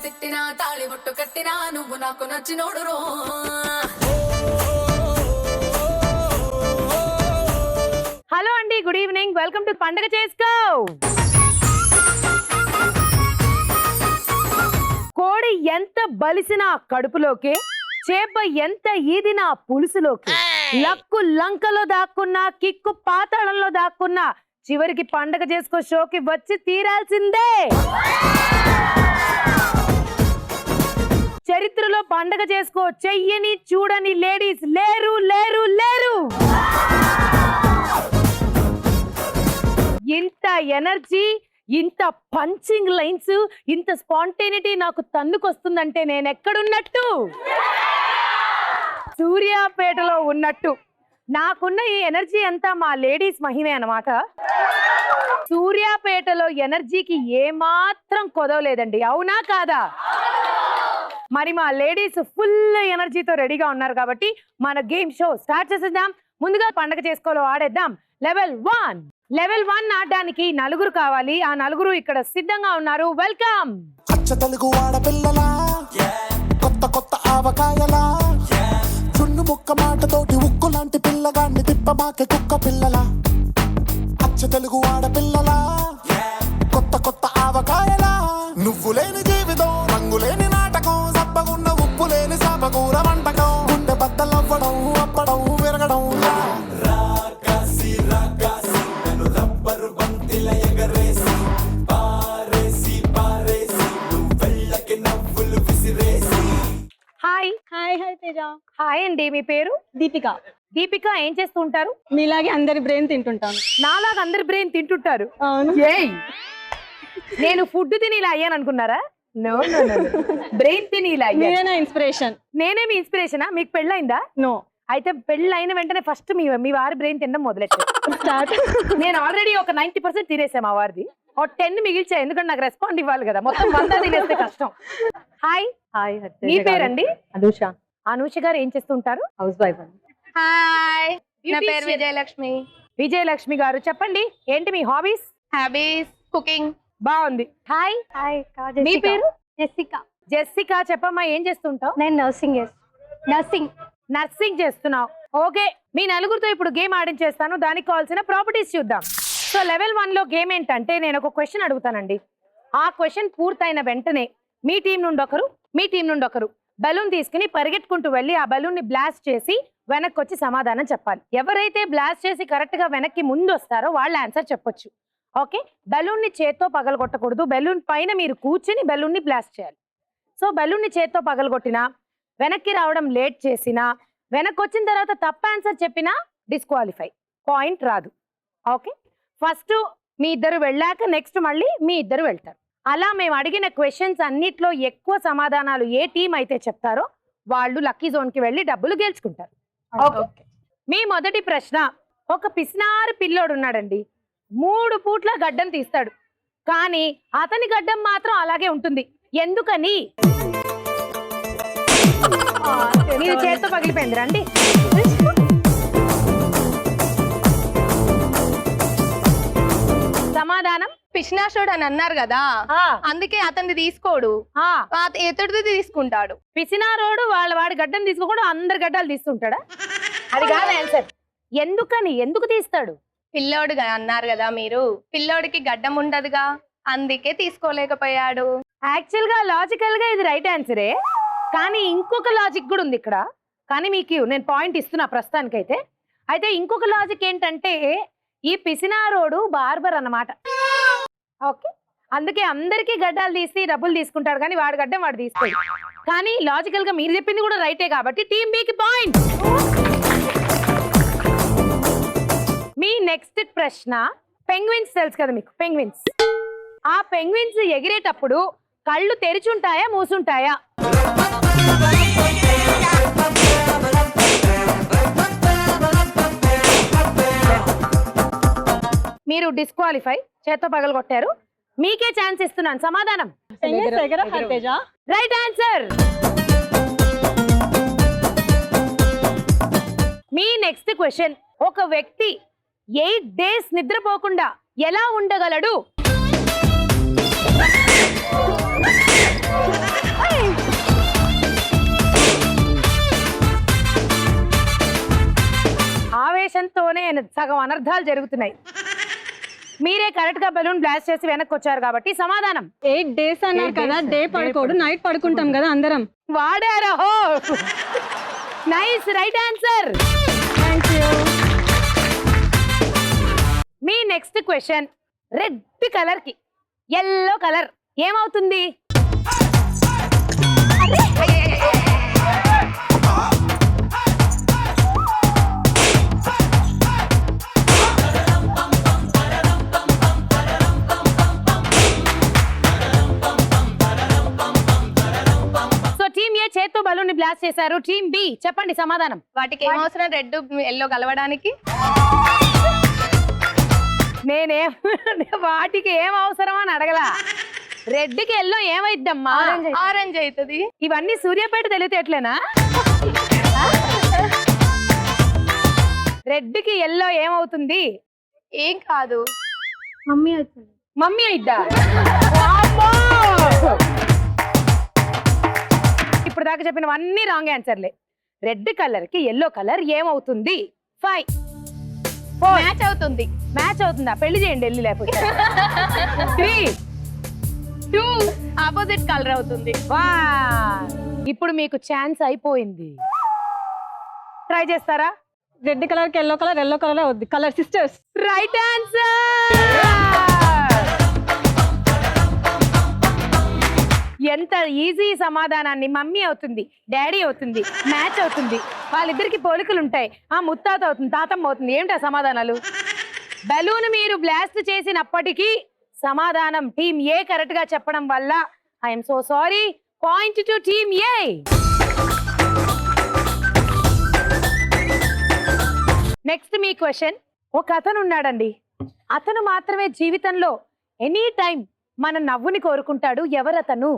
తిట్టినా తాళి బొట్టు కట్టినా నువ్వు నాకు నచ్చినోడు రో. హలో అండి, గుడ్ ఈవినింగ్, వెల్కమ్ టు పండగ చేసుకో. కోడి ఎంత బలిసినా కడుపులోకి, చేప ఎంత ఈదినా పులుసులోకి, లక్కు లంకలో దాక్కున్నా, కిక్కు పాతాళంలో దాక్కున్నా, చివరికి పండగ చేసుకో షోకి వచ్చి తీరాల్సిందే. చరిత్రలో పండగ చేసుకో చెయ్యని చూడని లేడీస్ లేరు లేరు లేరు. ఇంత ఎనర్జీ, ఇంత పంచింగ్ లైన్స్, ఇంత స్పాంటేనిటీ నాకు తన్నుకొస్తుందంటే నేను ఎక్కడున్నట్టు? సూర్యాపేటలో ఉన్నట్టు. నాకున్న ఈ ఎనర్జీ అంతా మా లేడీస్ మహిమే అన్నమాట. సూర్యాపేటలో ఎనర్జీకి ఏమాత్రం కొదవలేదండి, అవునా కాదా? మరి మా లేడీస్ ఫుల్ ఎనర్జీతో రెడీగా ఉన్నారు కాబట్టి మన గేమ్ షో స్టార్ట్ చేసేద్దాం. ముందుగా పండగ చేసుకోలో ఆడేద్దాం. లెవెల్ 1 ఆడడానికి నలుగురు కావాలి. ఆ నలుగురు ఇక్కడ సిద్ధంగా ఉన్నారు. వెల్కమ్. అచ్చ తెలుగు ఆడపిల్లలా, కొత్త కొత్త ఆవకాయలా, చున్ను ముక్క మాటతోటి ఉక్కు లాంటి పిల్లగాన్ని తిప్పమాకే కుక్క పిల్లలా. అచ్చ తెలుగు ఆడపిల్లలా, కొత్త కొత్త ఆవకాయలా, నువ్వు లేని జీవితం, రంగు లేని నాటకం, సబ్బగున్న ఉప్పు లేని సాపకూర వంటకం, గుండె బద్దలవ్వడం, అప్పడం, విరగడం. Hi hi hi Teja. Hi అండి, మీ పేరు? దీపిక. దీపిక, ఏం చేస్తూ ఉంటారు? మీలాగే అందరి బ్రెయిన్ తింటుంటాను. నాలాగా అందరి బ్రెయిన్ తింటుంటారు. అవును. ఏయ్, నేను ఫుడ్ తిని ఇలా అయ్యాను అనుకున్నారా? నో నో నో, బ్రెయిన్ తిని ఇలా అయ్యాను. నేనే ఇన్స్పిరేషన్. నేనేమి ఇన్స్పిరేషనా? మీకు పెళ్ళైందా? నో. అయితే పెళ్ళైన వెంటనే ఫస్ట్ మీ వారి బ్రెయిన్ తినడం మొదలెట్టారు. స్టార్ట్. నేను ఆల్రెడీ ఒక 90% తినేసా మా వారిది. ఒక 10 మిగిల్చా, ఎందుకంటే నాకు రెస్పాండ్ ఇవ్వాలి కదా. మొత్తం 100 తినేస్తే కష్టం. హాయ్. హాయ్. మీ పేరండి? అనుష. అనూష గారు ఏం చేస్తుంటారు? House wife. హాయ్, నా పేరు విజయలక్ష్మి. విజయలక్ష్మి గారు చెప్పండి, ఏంటి మీ హాబీస్? Hobbies cooking. బాగుంది. హాయ్. హాయ్. మీ పేరు? జెసికా. జెసికా, చెప్పమ్మా, ఏం చేస్తుంటావు? నేను నర్సింగ్ చేస్తున్నావు. ఓకే, మీ నలుగురితో ఇప్పుడు గేమ్ ఆడించేస్తాను. దానికి కావాల్సిన ప్రాపర్టీస్ చూద్దాం. సో లెవెల్ 1లో గేమ్ ఏంటంటే, నేను ఒక క్వశ్చన్ అడుగుతానండి. ఆ క్వశ్చన్ పూర్తయిన వెంటనే మీ టీం నుండి ఒకరు, మీ టీం నుండి ఒకరు బలూన్ తీసుకుని పరిగెట్టుకుంటూ వెళ్ళి ఆ బలూన్ ని బ్లాస్ట్ చేసి వెనక్కి వచ్చి సమాధానం చెప్పాలి. ఎవరైతే బ్లాస్ట్ చేసి కరెక్ట్ గా వెనక్కి ముందు వస్తారో వాళ్ళ ఆన్సర్ చెప్పొచ్చు. ఓకే, బలూన్ ని చేత్తో పగలగొట్టకూడదు. బలూన్ పైన మీరు కూర్చుని బలూన్ ని బ్లాస్ట్ చేయాలి. సో బలూన్ ని చేత్తో పగలగొట్టినా, వెనక్కి రావడం లేట్ చేసినా, వెనక్కి వచ్చిన తర్వాత తప్ప ఆన్సర్ చెప్పినా డిస్క్వాలిఫై, పాయింట్ రాదు. ఓకే, ఫస్ట్ మీ ఇద్దరు వెళ్ళాక నెక్స్ట్ మళ్ళీ మీ ఇద్దరు వెళ్తారు. అలా మేము అడిగిన క్వశ్చన్స్ అన్నిట్లో ఎక్కువ సమాధానాలు ఏ టీం అయితే చెప్తారో వాళ్ళు లక్కీ జోన్ కి వెళ్ళి డబ్బులు గెలుచుకుంటారు. ఓకే, మీ మొదటి ప్రశ్న. ఒక పిసినారు పిల్లోడు ఉన్నాడండి. 3 పూట్ల గడ్డం తీస్తాడు, కానీ అతని గడ్డం మాత్రం అలాగే ఉంటుంది. ఎందుకని? మీరు చేత్తో పగిలిపోయింది రండి. సమాధానం పిసినాశుడు అని అన్నారు కదా, అందుకే అతన్ని తీసుకోడు, ఎతడిది తీసుకుంటాడు. పిసినారోడు వాడి గడ్డం తీసుకోకుండా అందరి గడ్డాలు తీస్తుంటాడా? అది కాదు ఆన్సర్. ఎందుకని? ఎందుకు తీస్తాడు? పిల్లోడు అన్నారు కదా మీరు, పిల్లోడికి గడ్డం ఉండదుగా, అందుకే తీసుకోలేకపోయాడు. యాక్చువల్ గా లాజికల్ గా ఇది రైట్ ఆన్సరే, కానీ ఇంకొక లాజిక్ కూడా ఉంది ఇక్కడ. కానీ మీకు నేను పాయింట్ ఇస్తున్నా ప్రస్తుతానికైతే. అయితే ఇంకొక లాజిక్ ఏంటంటే, ఈ పిసినారోడు బార్బర్ అన్నమాట. ఓకే, అందుకే అందరికీ గడ్డాలు తీసి డబ్బులు తీసుకుంటాడు, కానీ వాడి గడ్డం వాడు తీసుకోడు. కానీ లాజికల్ గా మీరు చెప్పింది కూడా రైటే కాబట్టి టీమ్ బికి పాయింట్. మీ నెక్స్ట్ ప్రశ్న. పెంగ్విన్స్ తెలుసు కదా మీకు? పెంగ్విన్స్. ఆ పెంగ్విన్స్ ఎగిరేటప్పుడు కళ్ళు తెరిచుంటాయా మూసుంటాయా? మీరు డిస్క్వాలిఫై, చేత్తో పగలగొట్టారు. మీకే ఛాన్స్ ఇస్తున్నాను. సమాధానం తేజ. Right answer. మీ నెక్స్ట్ క్వశ్చన్, ఒక వ్యక్తి 8 days నిద్రపోకుండా ఎలా ఉండగలడు? ఆవేశంతోనే సగం అనర్థాలు జరుగుతున్నాయి. మీరే కరెక్ట్ గా బెలూన్ బ్లాస్ట్ చేసి వెనక్కి వచ్చారు కాబట్టి సమాధానం 8 days అన్నారు కదా, డే పడుకోడు, నైట్ పడుకుంటాం కదా అందరం. వాడారో. Nice, right answer. Thank you. మీ నెక్స్ట్ క్వశ్చన్, రెడ్ కలర్ కి ఎల్లో కలర్ ఏమవుతుంది? సో టీమ్ ఏ చేత్తో బలూన్ బ్లాస్ట్ చేశారు. టీమ్ బి చెప్పండి సమాధానం. వాటికి ఏం అవసరం రెడ్ ఎల్లో కలవడానికి? నేనేం వాటికి ఏం అవసరం అని అడగలా. రెడ్కి ఎల్లో ఏమైద్దమ్మా? ఆరెంజ్ అవుతుంది. ఇవన్నీ సూర్యాపేట తెలివితేటలేనా? రెడ్కి ఎల్లో ఏమవుతుంది? ఏం కాదు, మమ్మీ వచ్చింది. మమ్మీ అయిద్దా? వామ్మో! ఇప్పుడు దాకా చెప్పినవన్నీ రాంగ్ ఆన్సర్లే. రెడ్ కలర్ కి ఎల్లో కలర్ ఏమవుతుంది? 5 4 మ్యాచ్ అవుతుంది. మ్యాచ్ అవుతుందా? పెళ్లి చేయండి వెళ్ళి, లేకపోతే 3 2 ఆపోజిట్ కలర్ అవుతుంది. ఇప్పుడు మీకు ఛాన్స్ అయిపోయింది. ట్రై చేస్తారా? రెడ్ కలర్ కి ఎల్లో కలర్ అవుద్ది. Colour sisters. Right answer. ఎంత ఈజీ సమాధానాన్ని. మమ్మీ అవుతుంది, డాడీ అవుతుంది, మ్యాచ్ అవుతుంది, వాళ్ళిద్దరికి పోలికలు ఉంటాయి. ముత్తాత అవుతుంది, తాతమ్మ అవుతుంది. ఏమిటా సమాధానాలు? బలూన్ మీరు బ్లాస్ట్ చేసినప్పటికీ సమాధానం టీమ్ ఏ కరెక్ట్ గా చెప్పడం వల్ల I'm so sorry. Point to team A. Next me question, ఒక అతను ఉన్నాడండి. అతను మాత్రమే జీవితంలో ఎనీ టైం మన నవ్వుని కోరుకుంటాడు. ఎవరతను?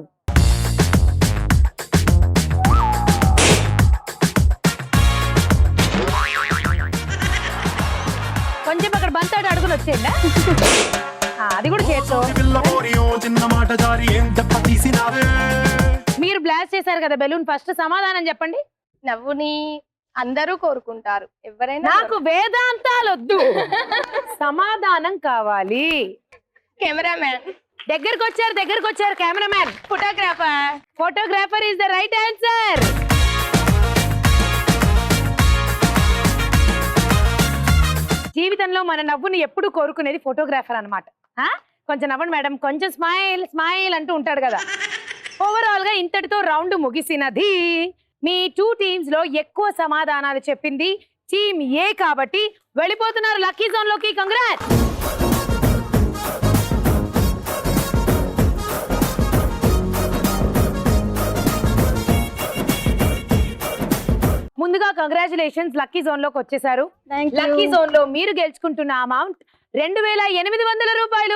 కొంచెం అక్కడ బంతాడు అడుగులు వచ్చేయండి. అది కూడా చేస్తూ మీరు బ్లాస్ట్ చేశారు కదా బెలూన్. ఫస్ట్ సమాధానం చెప్పండి. నవ్వుని అందరూ కోరుకుంటారు, ఎవరైనా. నాకు వేదాంతాలు వద్దు, సమాధానం కావాలి. కెమెరామ్యాన్. దగ్గరకు వచ్చారు cameraman. Photographer is the right answer. జీవితంలో మన నవ్వుని ఎప్పుడు కోరుకునేది ఫోటోగ్రాఫర్ అన్నమాట. కొంచెం నవ్వండి మేడం, కొంచెం స్మైల్ అంటూ ఉంటాడు కదా. ఓవరాల్ గా ఇంతటితో రౌండ్ ముగిసినది. మీ 2 టీమ్స్ లో ఎక్కువ సమాధానాలు చెప్పింది టీమ్ ఏ కాబట్టి వెళ్ళిపోతున్నారు లక్కీ జోన్ లోకి. కంగ్రాట్స్. ముందుగా కంగ్రాచులేషన్స్, లక్కీ జోన్ లోకి వచ్చేసారు. లక్కీ జోన్ లో మీరు గెలుచుకుంటున్న అమౌంట్ 2800 రూపాయలు.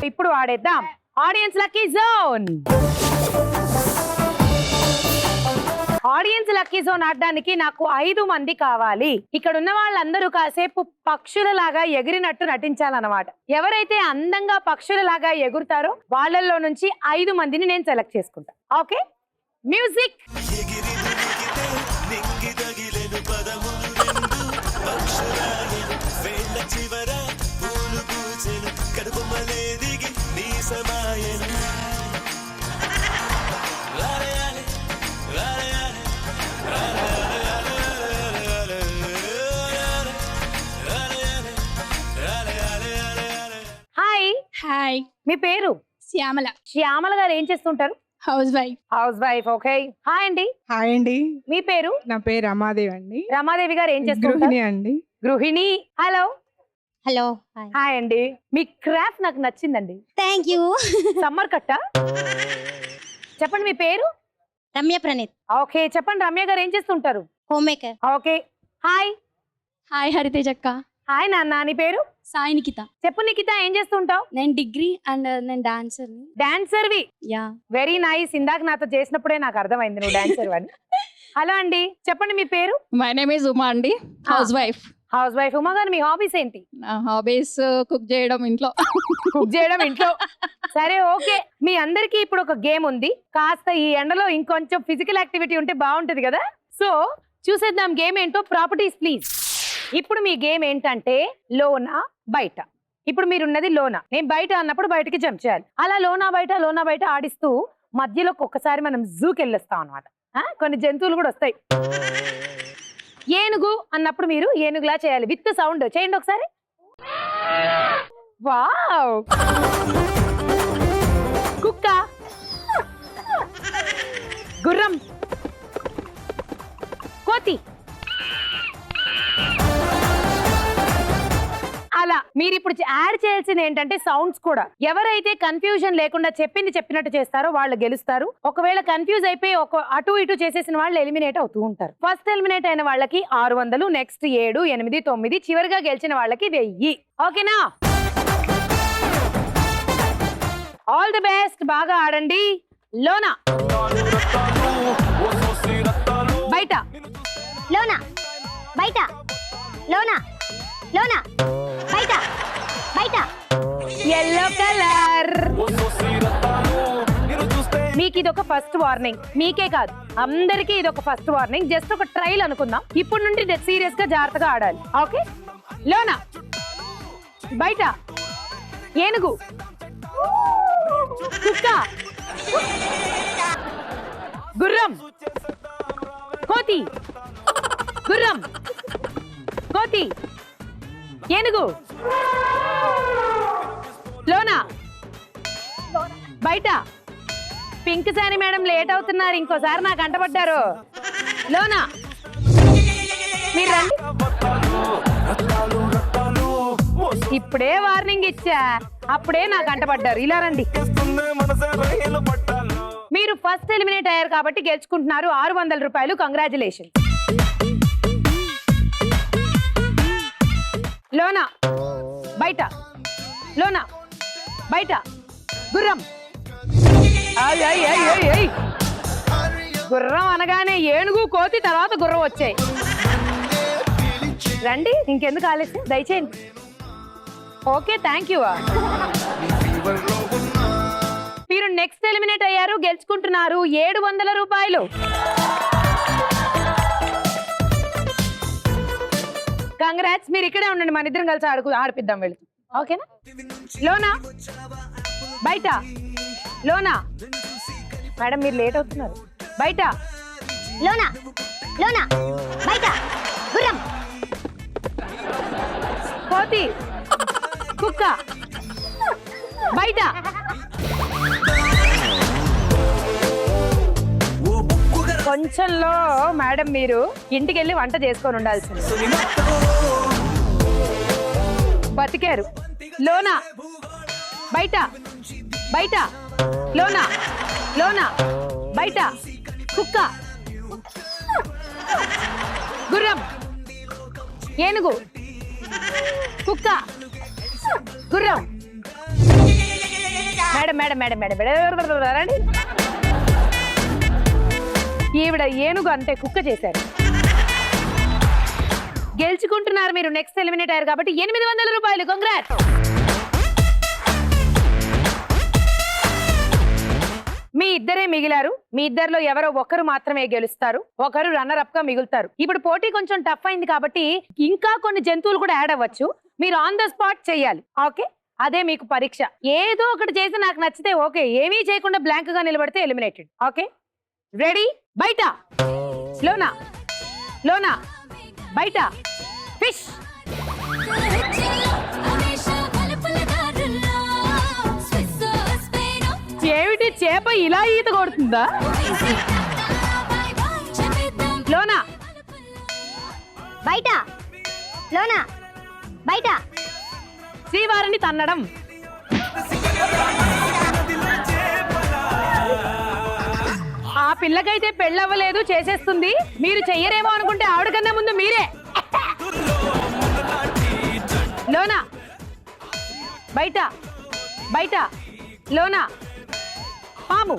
ఇప్పుడు ఆడేద్దాం audience lucky zone. Audience lucky zone ఆడడానికి నాకు 5 మంది కావాలి. ఇక్కడ ఉన్న వాళ్ళందరూ కాసేపు పక్షులలాగా ఎగిరినట్టు నటించాలన్నమాట. ఎవరైతే అందంగా పక్షులలాగా ఎగురుతారో వాళ్ళల్లో నుంచి 5 మందిని నేను సెలెక్ట్ చేసుకుంటా. Okay, music. హాయ్. హాయ్, మీ పేరు? శ్యామల. శ్యామల గారు ఏం చేస్తుంటారు? House wife. House wife. Okay, hi అండి. హాయ్ అండి, మీ పేరు? నా పేరు రమాదేవి అండి. రమాదేవి గారు ఏం చేస్తుంటారు? గృహిణి అండి. గృహిణి. హలో. హలో. హాయ్ అండి. మీ క్రాఫ్ట్ నాకు నచ్చిందండి. Thank you. సమ్మర్ కట్ట. చెప్పండి మీ పేరు? రమ్య ప్రణీత్. ఓకే, చెప్పండి రమ్య గారు ఏం చేస్తుంటారు? Home maker. Okay, hi. Hi Haritej అక్క. హాయ్ నాన్న. నీ పేరు? సాయి నికిత. చెప్పు నిఖిత, ఏం చేస్తుంటావు? నేను డిగ్రీ అండ్ నేను డాన్సర్ ని. డాన్సర్వి. యా. Very nice. ఇందాక నాతో చేసినప్పుడే నాకు అర్థమైంది నువ్వు డాన్సర్ అని. హలో అండి, చెప్పండి మీ పేరు? మై నేమ్ ఇస్ ఉమా అండి, house wife. House wife. Uma గారు, మీ హాబీస్ ఏంటి? నా హాబీస్ కుక్ చేయడం ఇంట్లో. కుక్ చేయడం ఇంట్లో. సరే, ఓకే. మీ అందరికీ ఇప్పుడు ఒక గేమ్ ఉంది. కాస్త ఈ ఎండలో ఇంకొంచెం ఫిజికల్ యాక్టివిటీ ఉంటే బాగుంటది కదా. సో చూసేద్దాం గేమ్ ఏంటో. Properties please. ఇప్పుడు మీ గేమ్ ఏంటంటే లోన బయట. ఇప్పుడు మీరున్నది లోన, నేను బయట అన్నప్పుడు బయటకి జంప్ చేయాలి. అలా లోన బయట ఆడిస్తూ మధ్యలో ఒక్కసారి మనం జూకి వెళ్ళొస్తాం అనమాట. కొన్ని జంతువులు కూడా వస్తాయి. ఏనుగు అన్నప్పుడు మీరు ఏనుగులా చేయాలి. విత్ సౌండ్ చేయండి ఒకసారి. వావ్. కుక్క, గుర్రం, కోతి. అలా మీరు ఇప్పుడు యాడ్ చేయాల్సింది ఏంటంటే సౌండ్స్ కూడా. ఎవరైతే కన్ఫ్యూజన్ లేకుండా చెప్పింది చెప్పినట్టు చేస్తారో వాళ్ళు గెలుస్తారు. ఒకవేళ కన్ఫ్యూజ్ అయిపోయి అటు ఇటు చేసేసిన వాళ్ళు ఎలిమినేట్ అవుతూ ఉంటారు. ఫస్ట్ ఎలిమినేట్ అయిన వాళ్ళకి 600, నెక్స్ట్ 7, 8, 9, చివరిగా గెలిచిన వాళ్ళకి 1000. ఓకేనా? All the best. బాగా ఆడండి. లోనా బయట. లోనా బయట. లోనా లోనా బయట. బయట. Yellow colour. మీకు ఇది ఒక ఫస్ట్ వార్నింగ్. మీకే కాదు అందరికీ ఇది ఒక ఫస్ట్ వార్నింగ్. జస్ట్ ఒక ట్రైల్ అనుకుందాం. ఇప్పుడు నుండి సీరియస్ గా జాగ్రత్తగా ఆడాలి. ఓకే? లోనా బయట. ఏనుగు, కుక్క, గుర్రం, కోతి, గుర్రం, కోతి, ఏనుగు, లోనా బయట. పింక్ సారీ మేడం లేట్ అవుతున్నారు, ఇంకోసారి నాకు అంటపడ్డారు. లోనా మీరు రండి. ఇప్పుడే వార్నింగ్ ఇచ్చా, అప్పుడే నాకు అంటపడ్డారు. ఇలా రండి. మీరు ఫస్ట్ ఎలిమినేట్ అయ్యారు కాబట్టి గెలుచుకుంటున్నారు 600 రూపాయలు. కంగ్రాచులేషన్. లోనా బయట. లోనా బయట. గుర్రం. గుర్రం అనగానే ఏనుగు, కోతి, తర్వాత గుర్రం వచ్చాయి. రండి, ఇంకెందుకు ఆలస్యం, దయచేయండి. Okay, thank you. మీరు నెక్స్ట్ ఎలిమినేట్ అయ్యారు, గెలుచుకుంటున్నారు 700 రూపాయలు. కంగ్రాట్స్. మీరు ఇక్కడే ఉండండి, మన ఇద్దరం కలిసి ఆడిపిద్దాం వెళుతూ. ఓకేనా? లోనా బయట. లోనా మేడం మీరు లేట్ అవుతున్నారు. బయట. లోనా లోనా బయట. గుర్రం, కోతి, కుక్క, బయట. కొంచెంలో మేడం మీరు ఇంటికి వెళ్ళి వంట చేసుకొని ఉండాల్సింది. బతికారు. లోనా బయట. బయట. లోనా. లోనా బయట. కుక్క, గుర్రం, ఏనుగు, కుక్క, గుర్రం. Madam madam madam madam madam ఈవిడ ఏనుగు అంటే కుక్క చేశారు. గెలుచుకుంటున్నారు మీరు. నెక్స్ట్ ఎలిమినేట్ అయ్యారు కాబట్టి 800 రూపాయలు. కంగ్రాట్స్. మీ ఇద్దరే మిగిలారు. మీ ఇద్దరిలో ఎవరో ఒకరు మాత్రమే గెలుస్తారు, ఒకరు రన్నర్ అప్ గా మిగులుతారు. ఇప్పుడు పోటీ కొంచెం టఫ్ అయింది కాబట్టి ఇంకా కొన్ని జంతువులు కూడా యాడ్ అవ్వచ్చు. మీరు ఆన్ ద స్పాట్ చెయ్యాలి. ఓకే? అదే మీకు పరీక్ష. ఏదో ఒకటి చేసి నాకు నచ్చితే ఓకే, ఏమీ చేయకుండా బ్లాంక్ గా నిలబడితే ఎలిమినేటెడ్. Okay, ready? బయట. లోనా. లోనా బయట. ఫిష్. ఏమిటి చేప పాప ఇలా ఈత కొడుతుందా? లోనా బయట లోనా బయట శ్రీవారిని తన్నడం. ఆ పిల్లకైతే పెళ్ళవ్వలేదు, చేసేస్తుంది. మీరు చెయ్యరేమో అనుకుంటే ఆవిడ కన్నా ముందు మీరే. లోనా బయట బయట లోనా పాము.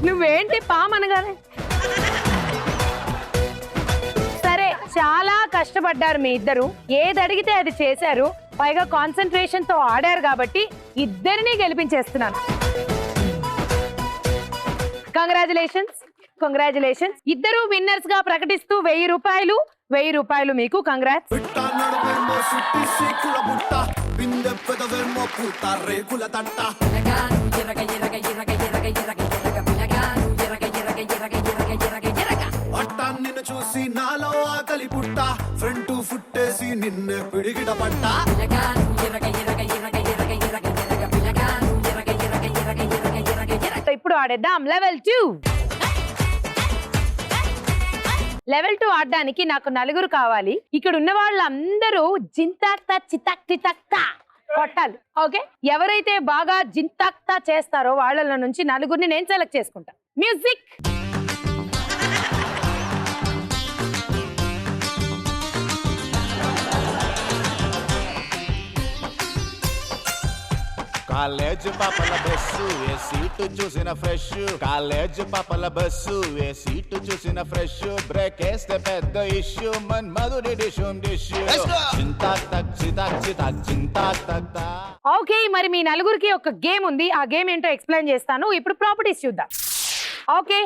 నువ్వేంటి పాము అనగానే? సరే, చాలా కష్టపడ్డారు మీ ఇద్దరు, ఏది అడిగితే అది చేశారు, పైగా కాన్సన్ట్రేషన్ తో ఆడారు కాబట్టి ఇద్దరిని గెలిపించేస్తున్నాను. Congratulations, congratulations. ఇద్దరు విన్నర్స్ గా ప్రకటిస్తూ 1000 రూపాయలు, 1000 రూపాయలు మీకు. కంగ్రాట్స్. నిన్ను చూసి నాలో ఆకలి పుట్ట, ఫ్రంట్ ఫుట్టేసి నిన్నే పిడిగిట పట్ట. ఇప్పుడు ఆడేద్దాం లెవెల్ 2. లెవెల్ 2 ఆడడానికి నాకు 4 కావాలి. ఇక్కడ ఉన్న వాళ్ళందరూ జింతాక్తా చితాక్తా కొట్టాలి. ఓకే, ఎవరైతే బాగా జింతాక్తా చేస్తారో వాళ్ళ నుంచి 4 నేను సెలెక్ట్ చేసుకుంటా. మ్యూజిక్. కాలేజ్ పాపల బస్సు ఏ సీటు చూసిన ఫ్రెష్, కాలేజ్ పాపల బస్సు ఏ సీటు చూసిన ఫ్రెష్, బ్రేక్ వేస్తే పెద్ద ఇష్యూ, మన్ మధురి డిషుం డిష్యూ, చింతాక్ తక్ చితాక్ చితాక్ చింతాక్ తక్. ఓకే, మరి మీ 4కి ఒక గేమ్ ఉంది. ఆ గేమ్ ఏంటో ఎక్స్ప్లెయిన్ చేస్తాను. ఇప్పుడు ప్రాపర్టీస్ చూద్దాం. ఓకే,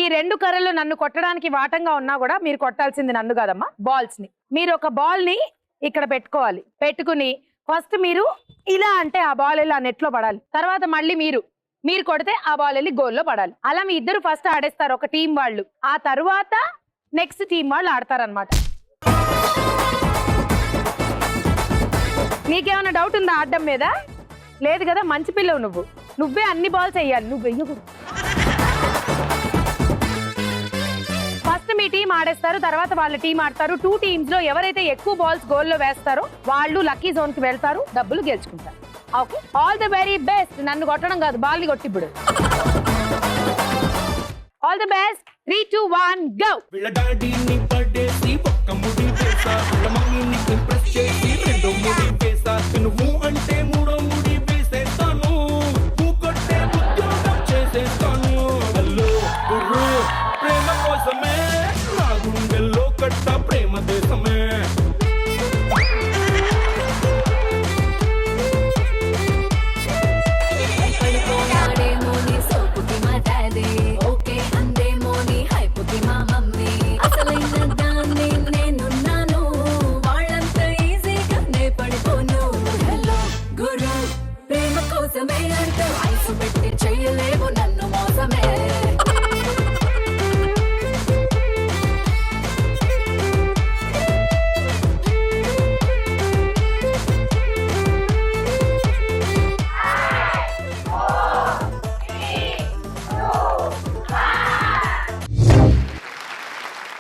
ఈ 2 కర్రలు నన్ను కొట్టడానికి వాటంగా ఉన్నా కూడా మీరు కొట్టాల్సింది నన్ను కాదమ్మా, బాల్స్ ని. మీరు ఒక బాల్ ని ఇక్కడ పెట్టుకోవాలి. పెట్టుకుని ఫస్ట్ మీరు ఇలా అంటే ఆ బాల్ వెళ్ళి ఆ నెట్ లో పడాలి. తర్వాత మళ్ళీ మీరు కొడితే ఆ బాల్ వెళ్ళి గోల్లో పడాలి. అలా మీ ఇద్దరు ఫస్ట్ ఆడేస్తారు, ఒక టీం వాళ్ళు. ఆ తర్వాత నెక్స్ట్ టీం వాళ్ళు ఆడతారనమాట. నీకేమైనా డౌట్ ఉందా ఆడడం మీద? లేదు కదా, మంచి పిల్లవు నువ్వే అన్ని బాల్స్ వేయాలి, నువ్వు వెయ్యకూడదు. ఫస్ట్ మీ టీం ఆడేస్తారు, తర్వాత వాళ్ళ టీం ఆడతారు. 2 టీమ్స్ లో ఎవరైతే ఎక్కువ బాల్స్ గోల్లో వేస్తారో వాళ్ళు లక్కీ జోన్ కి వెళ్తారు, డబ్బులు గెలుచుకుంటారు. Okay, all the very best. నన్ను కొట్టడం కాదు, బాల్ ని కొట్టి ఇప్పుడు. All the best. 3, 2, 1 go.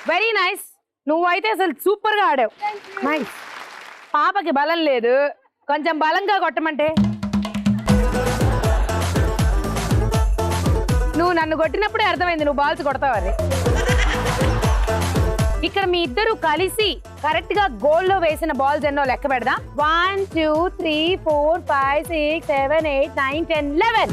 Very nice. నువ్వైతే అసలు సూపర్ గా ఆడావు. నైస్. పాపకి బలం లేదు, కొంచెం బలంగా కొట్టమంటే. నువ్వు నన్ను కొట్టినప్పుడే అర్థమైంది నువ్వు బాల్స్ కొడతావని. ఇక్కడ మీ ఇద్దరు కలిసి కరెక్ట్ గా గోల్లో వేసిన బాల్స్ ఎన్నో లెక్క పెడదాం. 1, 2, 3, 4, 5, 6, 7, 8, 9, 10, 11.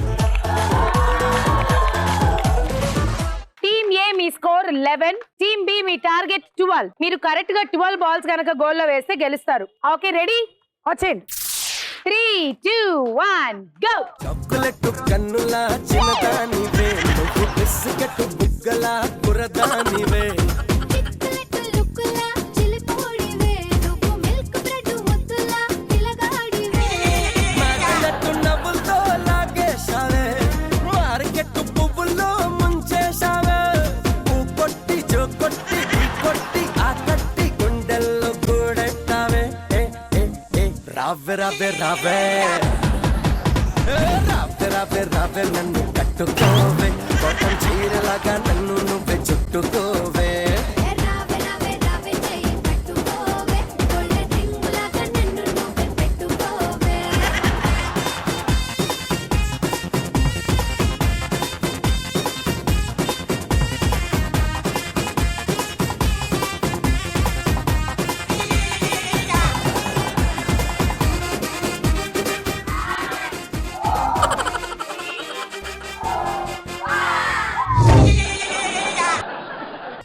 టీమ్ ఏ మీ స్కోర్ 11, టీమ్ బి మీ టార్గెట్ 12. మీరు కరెక్ట్ గా 12 బాల్స్ కనుక గోల్లో వేస్తే గెలుస్తారు. Okay, ready? వచ్చేయండి. 3, 2, 1 గో. చాక్లెట్ కన్నులా చిన్నదానివే, నువ్వు బిస్కెట్ బుగ్గలా కురదానివే, నవ్వులతో లాగేశావే, మార్కెట్ పువ్వుల్లో ముంచేశావే, కొట్టి జోకొట్టి కొట్టి ఆ కట్టి గుండెల్లో కూడెట్టావే. రావే రావే రావే రావే రావే రావే రావే నన్ను కట్టుకోవే కోటం చీరలాగా నన్ను నువ్వే చుట్టుకోవే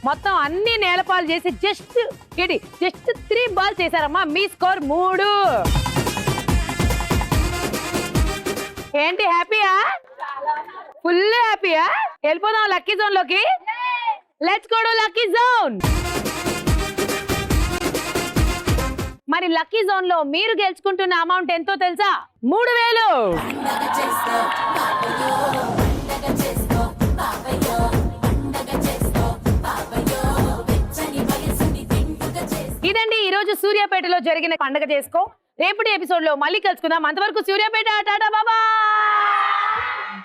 మొత్తం అన్ని నేలపాలు చేసి జస్ట్ 3 బాల్స్ చేశారమ్మా. మీ స్కోర్ 3. ఏంటి హ్యాపీయా? ఫుల్ హ్యాపీయా? వెళ్ళిపోదాం లక్కీ జోన్ లోకి. Let's go to lucky zone. మరి లక్కీ జోన్ లో మీరు గెలుచుకుంటున్న అమౌంట్ ఎంతో తెలుసా? 3000. ఇదండి ఈ రోజు సూర్యాపేటలో జరిగిన పండగ చేసుకో. రేపటి ఎపిసోడ్ లో మళ్ళీ కలుసుకుందాం. అంతవరకు సూర్యాపేట టాటా బాబా.